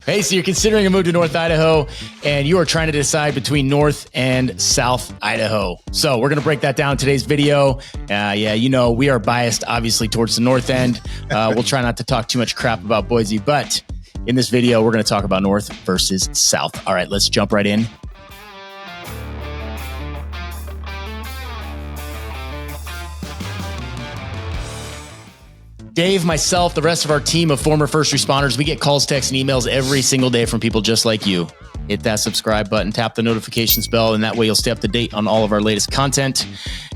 Hey, so you're considering a move to North Idaho, and you are trying to decide between North and South Idaho. So we're going to break that down in today's video. We are biased, obviously, towards the north end. We'll try not to talk too much crap about Boise, but in this video, we're going to talk about North versus South. All right, let's jump right in. Dave, myself, the rest of our team of former first responders, we get calls, texts, and emails every single day from people just like you. Hit that subscribe button, tap the notifications bell, and that way you'll stay up to date on all of our latest content.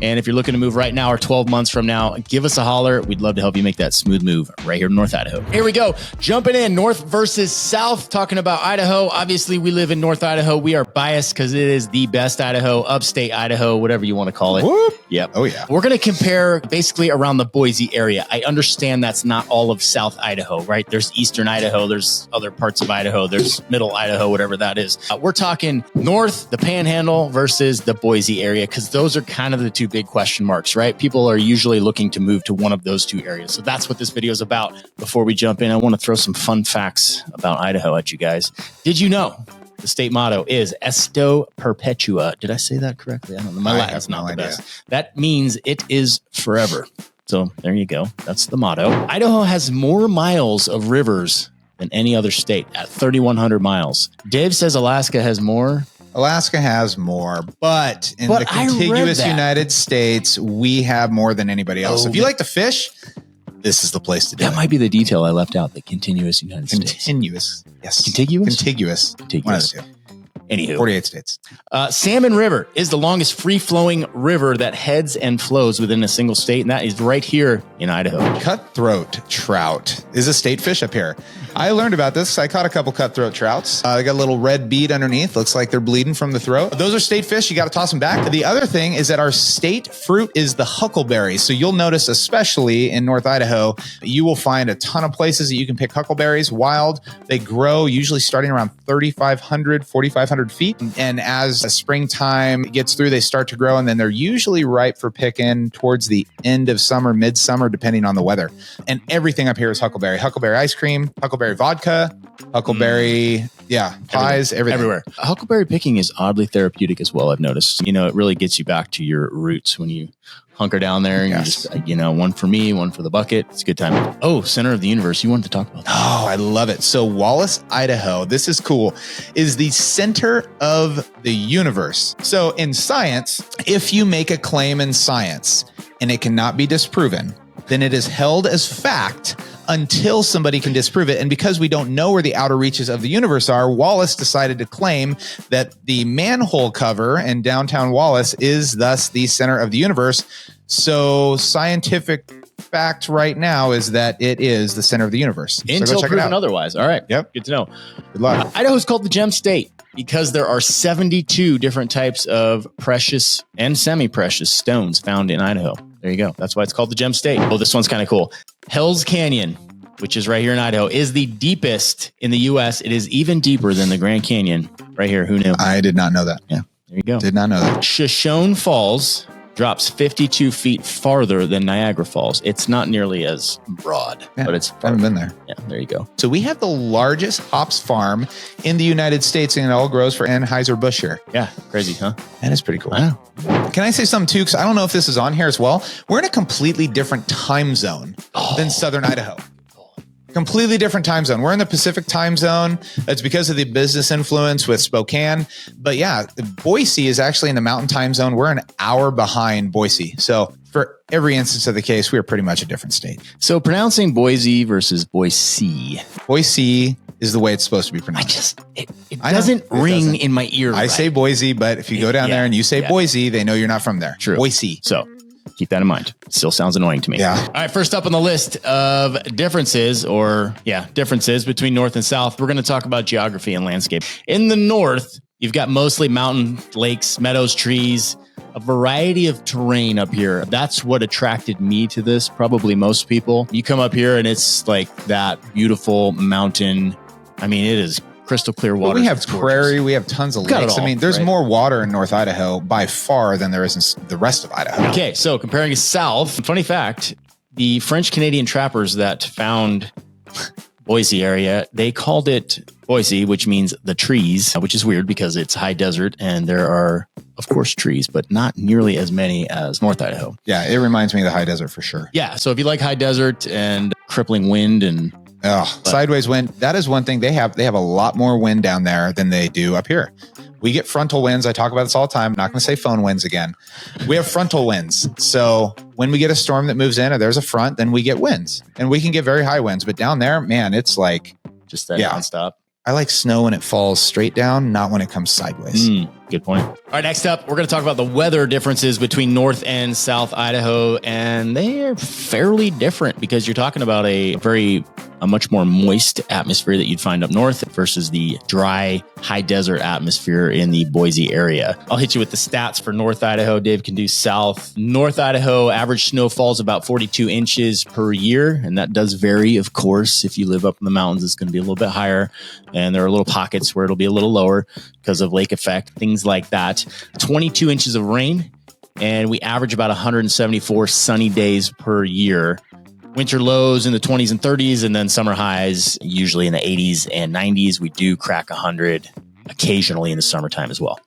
And if you're looking to move right now or 12 months from now, give us a holler. We'd love to help you make that smooth move right here in North Idaho. Here we go. Jumping in, North versus South, talking about Idaho. Obviously, we live in North Idaho. We are biased because it is the best Idaho, upstate Idaho, whatever you want to call it. Whoop. Yep. Oh, yeah. We're going to compare basically around the Boise area. I understand that's not all of South Idaho, right? There's Eastern Idaho. There's other parts of Idaho. There's Middle Idaho, whatever that is. We're talking North, the Panhandle versus the Boise area, because those are kind of the two big question marks, right? People are usually looking to move to one of those two areas. So that's what this video is about. Before we jump in, I want to throw some fun facts about Idaho at you guys. Did you know the state motto is Esto Perpetua? Did I say that correctly? I don't know. My Latin's not the best. That means it is forever. So there you go. That's the motto. Idaho has more miles of rivers than any other state at 3,100 miles. Dave says Alaska has more. Alaska has more, but in the contiguous United States, we have more than anybody else. If you like to fish, this is the place to do it. That might be the detail I left out, the continuous United States. Continuous. Yes. Contiguous? Contiguous. One of the two. Anywho. 48 states. Salmon River is the longest free-flowing river that heads and flows within a single state, and that is right here in Idaho. Cutthroat trout is a state fish up here. I learned about this. I caught a couple cutthroat trouts. They got a little red bead underneath. Looks like they're bleeding from the throat. Those are state fish. You got to toss them back. The other thing is that our state fruit is the huckleberry. So you'll notice, especially in North Idaho, you will find a ton of places that you can pick huckleberries wild. They grow usually starting around 3,500, 4,500 feet. And as springtime gets through, they start to grow, and then they're usually ripe for picking towards the end of summer, midsummer, depending on the weather. And everything up here is huckleberry. Huckleberry ice cream, huckleberry vodka, huckleberry, pies, everything. Everywhere. Huckleberry picking is oddly therapeutic as well, I've noticed. You know, it really gets you back to your roots when you hunker down there and you just, one for me, one for the bucket. It's a good time. Oh, center of the universe. You wanted to talk about that. Oh, I love it. So Wallace, Idaho, this is cool, is the center of the universe. So in science, if you make a claim in science and it cannot be disproven, then it is held as fact until somebody can disprove it. And because we don't know where the outer reaches of the universe are, Wallace decided to claim that the manhole cover in downtown Wallace is thus the center of the universe. So scientific fact right now is that it is the center of the universe. Until proven otherwise. All right. Yep. Good to know. Good luck. Idaho is called the Gem State because there are 72 different types of precious and semi-precious stones found in Idaho. There you go. That's why it's called the Gem State. Oh, this one's kind of cool. Hell's Canyon, which is right here in Idaho, is the deepest in the U.S. It is even deeper than the Grand Canyon right here. Who knew? I did not know that. Yeah, there you go. Did not know that. Shoshone Falls drops 52 feet farther than Niagara Falls. It's not nearly as broad, but it's farther. I haven't been there. Yeah, there you go. So we have the largest hops farm in the United States, and it all grows for Anheuser-Busch here. Yeah, crazy, huh? That is pretty cool. I know. Can I say something too? Because I don't know if this is on here as well. We're in a completely different time zone than Southern Idaho. Completely different time zone. We're in the Pacific time zone. That's because of the business influence with Spokane. But yeah, Boise is actually in the mountain time zone. We're an hour behind Boise. So for every instance of the case, we are pretty much a different state. So pronouncing Boise versus Boise. Boise is the way it's supposed to be pronounced. It doesn't ring in my ear. I say Boise, but if you go down there and you say Boise, they know you're not from there. True. Boise. So keep that in mind. It still sounds annoying to me. Yeah. All right. First up on the list of differences between North and South, we're going to talk about geography and landscape. In the North, you've got mostly mountain, lakes, meadows, trees, a variety of terrain up here. That's what attracted me to this. Probably most people. You come up here and it's like that beautiful mountain. I mean, it is crystal clear water. Well, we have prairie. We have tons of lakes. I mean, there's more water in North Idaho by far than there is in the rest of Idaho. Okay, so comparing south, funny fact, the French-Canadian trappers that found Boise area, they called it Boise, which means the trees, which is weird because it's high desert and there are, of course, trees, but not nearly as many as North Idaho. Yeah, it reminds me of the high desert for sure. Yeah. So if you like high desert and crippling wind and sideways wind, that is one thing they have. They have a lot more wind down there than they do up here. We get frontal winds. I talk about this all the time. I'm not going to say phone winds again. We have frontal winds. So when we get a storm that moves in or there's a front, then we get winds and we can get very high winds. But down there, man, it's like just that nonstop. I like snow when it falls straight down, not when it comes sideways. Good point. All right, next up, we're going to talk about the weather differences between North and South Idaho. And they are fairly different because you're talking about a much more moist atmosphere that you'd find up north versus the dry, high desert atmosphere in the Boise area. I'll hit you with the stats for North Idaho. Dave can do south. North Idaho, average snowfall is about 42 inches per year. And that does vary, of course. If you live up in the mountains, it's going to be a little bit higher. And there are little pockets where it'll be a little lower because of lake effect, things like that. 22 inches of rain. And we average about 174 sunny days per year. Winter lows in the 20s and 30s, and then summer highs usually in the 80s and 90s. We do crack 100 occasionally in the summertime as well.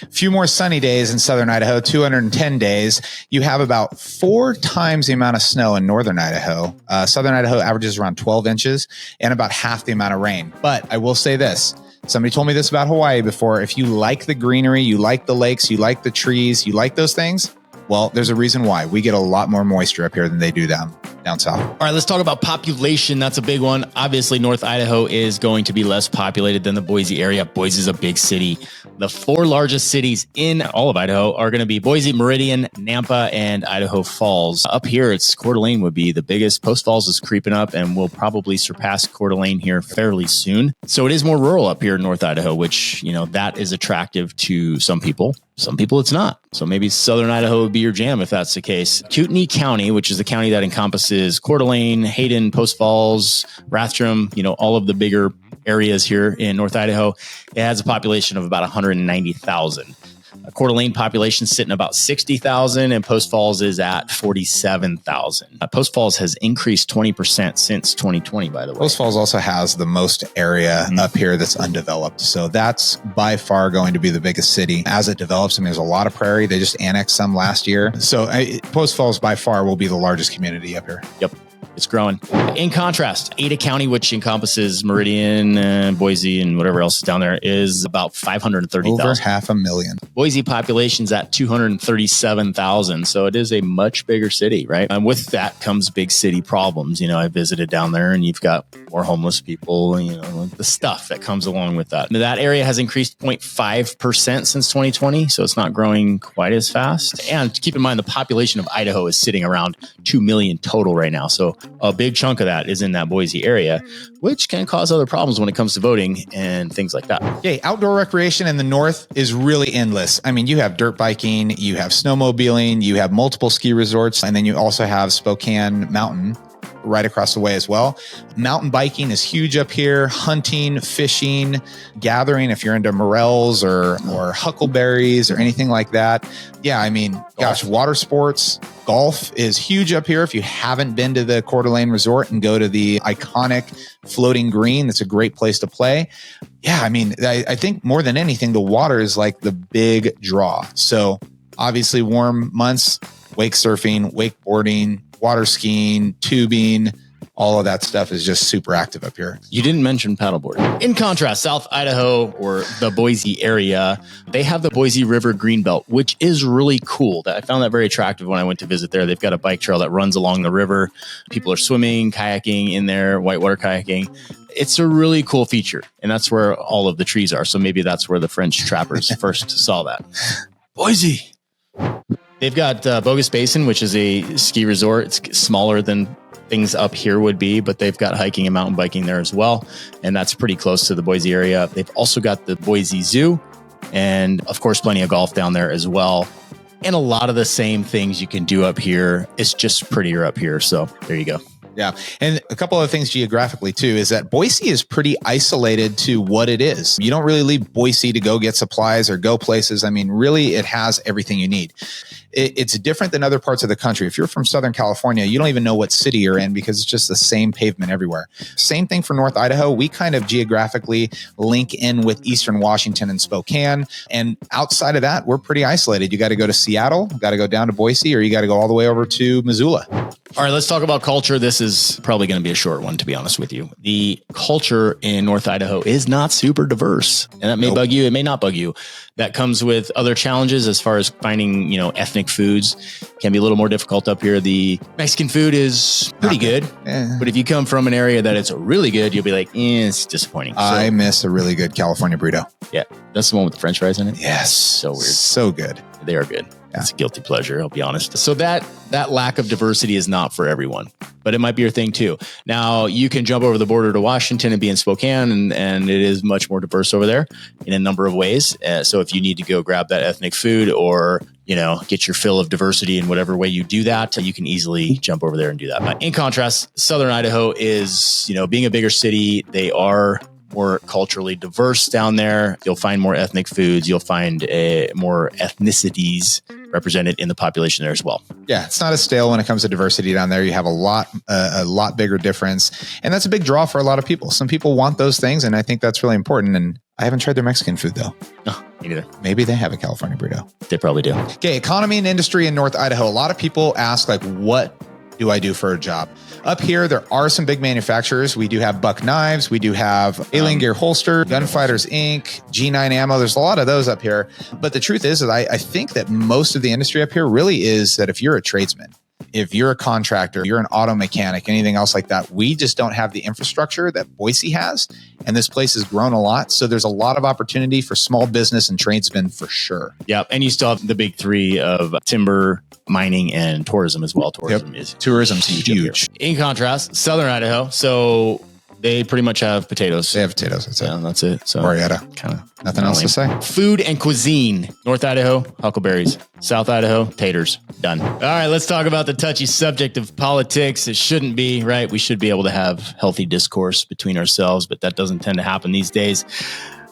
A few more sunny days in southern Idaho, 210 days. You have about 4 times the amount of snow in northern Idaho. Southern Idaho averages around 12 inches and about half the amount of rain. But I will say this. Somebody told me this about Hawaii before. If you like the greenery, you like the lakes, you like the trees, you like those things, well, there's a reason why. We get a lot more moisture up here than they do down south. All right, let's talk about population. That's a big one. Obviously, North Idaho is going to be less populated than the Boise area. Boise is a big city. The 4 largest cities in all of Idaho are going to be Boise, Meridian, Nampa, and Idaho Falls. Up here, it's Coeur d'Alene would be the biggest. Post Falls is creeping up and will probably surpass Coeur d'Alene here fairly soon. So it is more rural up here in North Idaho, which, that is attractive to some people. Some people it's not. So maybe southern Idaho would be your jam if that's the case. Kootenai County, which is the county that encompasses Coeur d'Alene, Hayden, Post Falls, Rathdrum, all of the bigger areas here in North Idaho, it has a population of about 190,000. Coeur d'Alene population sitting about 60,000 and Post Falls is at 47,000. Post Falls has increased 20% since 2020, by the way. Post Falls also has the most area up here that's undeveloped. So that's by far going to be the biggest city as it develops. I mean, there's a lot of prairie. They just annexed some last year. So Post Falls by far will be the largest community up here. Yep. It's growing. In contrast, Ada County, which encompasses Meridian, Boise, and whatever else is down there, is about 530,000. Over 500,000. Boise population's at 237,000. So it is a much bigger city, right? And with that comes big city problems. I visited down there and you've got more homeless people, the stuff that comes along with that. That area has increased 0.5% since 2020. So it's not growing quite as fast. And keep in mind, the population of Idaho is sitting around 2 million total right now. So a big chunk of that is in that Boise area, which can cause other problems when it comes to voting and things like that. Yeah, outdoor recreation in the north is really endless. I mean, you have dirt biking, you have snowmobiling, you have multiple ski resorts, and then you also have Spokane Mountain right across the way as well. Mountain biking is huge up here. Hunting, fishing, gathering, if you're into morels or huckleberries or anything like that. Yeah, I mean, gosh, water sports, golf is huge up here. If you haven't been to the Coeur d'Alene Resort and go to the iconic floating green, that's a great place to play. Yeah, I mean, I think more than anything, the water is like the big draw. So obviously warm months, wake surfing, wakeboarding, water skiing, tubing, all of that stuff is just super active up here. You didn't mention paddleboarding. In contrast, South Idaho or the Boise area, they have the Boise River Greenbelt, which is really cool. I found that very attractive when I went to visit there. They've got a bike trail that runs along the river. People are swimming, kayaking in there, whitewater kayaking. It's a really cool feature. And that's where all of the trees are. So maybe that's where the French trappers first saw that. Boise. They've got Bogus Basin, which is a ski resort. It's smaller than things up here would be, but they've got hiking and mountain biking there as well. And that's pretty close to the Boise area. They've also got the Boise Zoo and, of course, plenty of golf down there as well. And a lot of the same things you can do up here. It's just prettier up here. So there you go. Yeah. And a couple other things geographically too, is that Boise is pretty isolated to what it is. You don't really leave Boise to go get supplies or go places. I mean, really, it has everything you need. it's different than other parts of the country. If you're from Southern California, you don't even know what city you're in because it's just the same pavement everywhere. Same thing for North Idaho. We kind of geographically link in with Eastern Washington and Spokane. And outside of that, we're pretty isolated. You got to go to Seattle, got to go down to Boise, or you got to go all the way over to Missoula. All right, let's talk about culture. This is probably going to be a short one, to be honest with you. The culture in North Idaho is not super diverse, and that may bug you. It may not bug you. That comes with other challenges as far as finding, ethnic foods. Can be a little more difficult up here. The Mexican food is pretty good, but if you come from an area that it's really good, you'll be like, it's disappointing. I miss a really good California burrito. Yeah, that's the one with the French fries in it. Yes, so weird, so good. They are good. It's a guilty pleasure, I'll be honest. So that lack of diversity is not for everyone, but it might be your thing too. Now, you can jump over the border to Washington and be in Spokane, and it is much more diverse over there in a number of ways. So if you need to go grab that ethnic food or, get your fill of diversity in whatever way you do that, you can easily jump over there and do that. But in contrast, Southern Idaho is, being a bigger city, they are more culturally diverse down there. You'll find more ethnic foods. You'll find more ethnicities represented in the population there as well. Yeah, it's not as stale when it comes to diversity down there. You have a lot bigger difference. And that's a big draw for a lot of people. Some people want those things, and I think that's really important. And I haven't tried their Mexican food, though. No, me neither. Maybe they have a California burrito. They probably do. Okay, economy and industry in North Idaho. A lot of people ask, what do I do for a job? Up here, there are some big manufacturers. We do have Buck Knives. We do have Alien Gear Holster, Gunfighters Inc., G9 Ammo. There's a lot of those up here. But the truth is that I think that most of the industry up here really is that if you're a tradesman, if you're a contractor, you're an auto mechanic, anything else like that, we just don't have the infrastructure that Boise has. And this place has grown a lot. So there's a lot of opportunity for small business and tradesmen for sure. Yeah. And you still have the big three of timber, mining, and tourism as well. Tourism's huge. In contrast, Southern Idaho. So they pretty much have potatoes. They have potatoes. That's it. That's it. So Marietta. Kind of nothing else to say. Food and cuisine. North Idaho, huckleberries. South Idaho, taters. Done. All right, let's talk about the touchy subject of politics. It shouldn't be, right? We should be able to have healthy discourse between ourselves, but that doesn't tend to happen these days.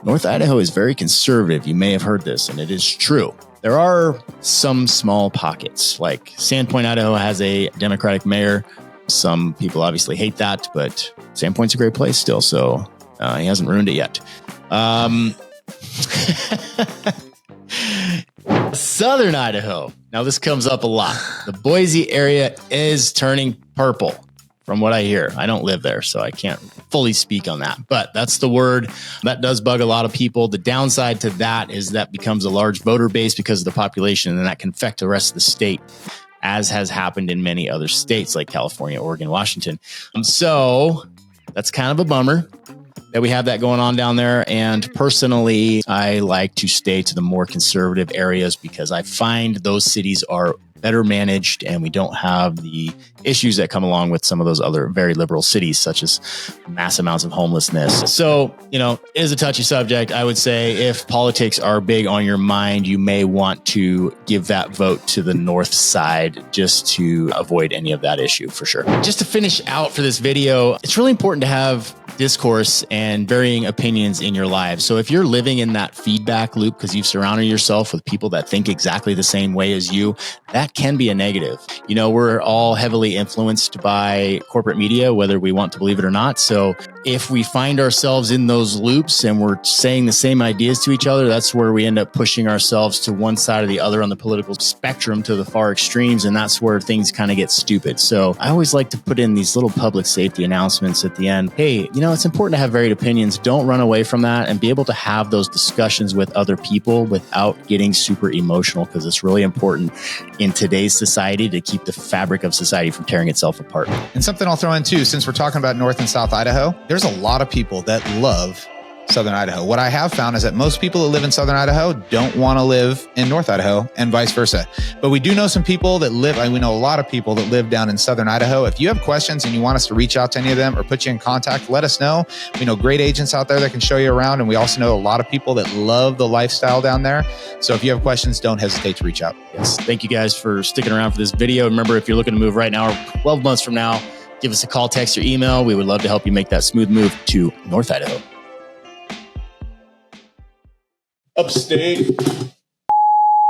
North Idaho is very conservative. You may have heard this, and it is true. There are some small pockets, like Sandpoint, Idaho has a Democratic mayor. Some people obviously hate that, but Sandpoint's a great place still, so he hasn't ruined it yet. Southern Idaho. Now, this comes up a lot. The Boise area is turning purple, from what I hear. I don't live there, so I can't fully speak on that, but that's the word. That does bug a lot of people. The downside to that is that becomes a large voter base because of the population, and that can affect the rest of the state, as has happened in many other states like California, Oregon, Washington. So that's kind of a bummer that we have that going on down there. And personally, I like to stay to the more conservative areas because I find those cities are better managed and we don't have the issues that come along with some of those other very liberal cities, such as mass amounts of homelessness. So, it is a touchy subject. I would say if politics are big on your mind, you may want to give that vote to the north side just to avoid any of that issue for sure. Just to finish out for this video, it's really important to have discourse and varying opinions in your lives. So if you're living in that feedback loop because you've surrounded yourself with people that think exactly the same way as you, that can be a negative. We're all heavily influenced by corporate media, whether we want to believe it or not. So if we find ourselves in those loops and we're saying the same ideas to each other, that's where we end up pushing ourselves to one side or the other on the political spectrum to the far extremes. And that's where things kind of get stupid. So I always like to put in these little public safety announcements at the end. Hey, it's important to have varied opinions. Don't run away from that and be able to have those discussions with other people without getting super emotional, because it's really important in today's society to keep the fabric of society from tearing itself apart. And something I'll throw in too, since we're talking about North and South Idaho, there's a lot of people that love Southern Idaho. What I have found is that most people that live in Southern Idaho don't want to live in North Idaho and vice versa. But we do know some people that live, and we know a lot of people that live down in Southern Idaho. If you have questions and you want us to reach out to any of them or put you in contact, let us know. We know great agents out there that can show you around. And we also know a lot of people that love the lifestyle down there. So if you have questions, don't hesitate to reach out. Yes. Thank you guys for sticking around for this video. Remember, if you're looking to move right now or 12 months from now, give us a call, text, or email. We would love to help you make that smooth move to North Idaho. Upstate.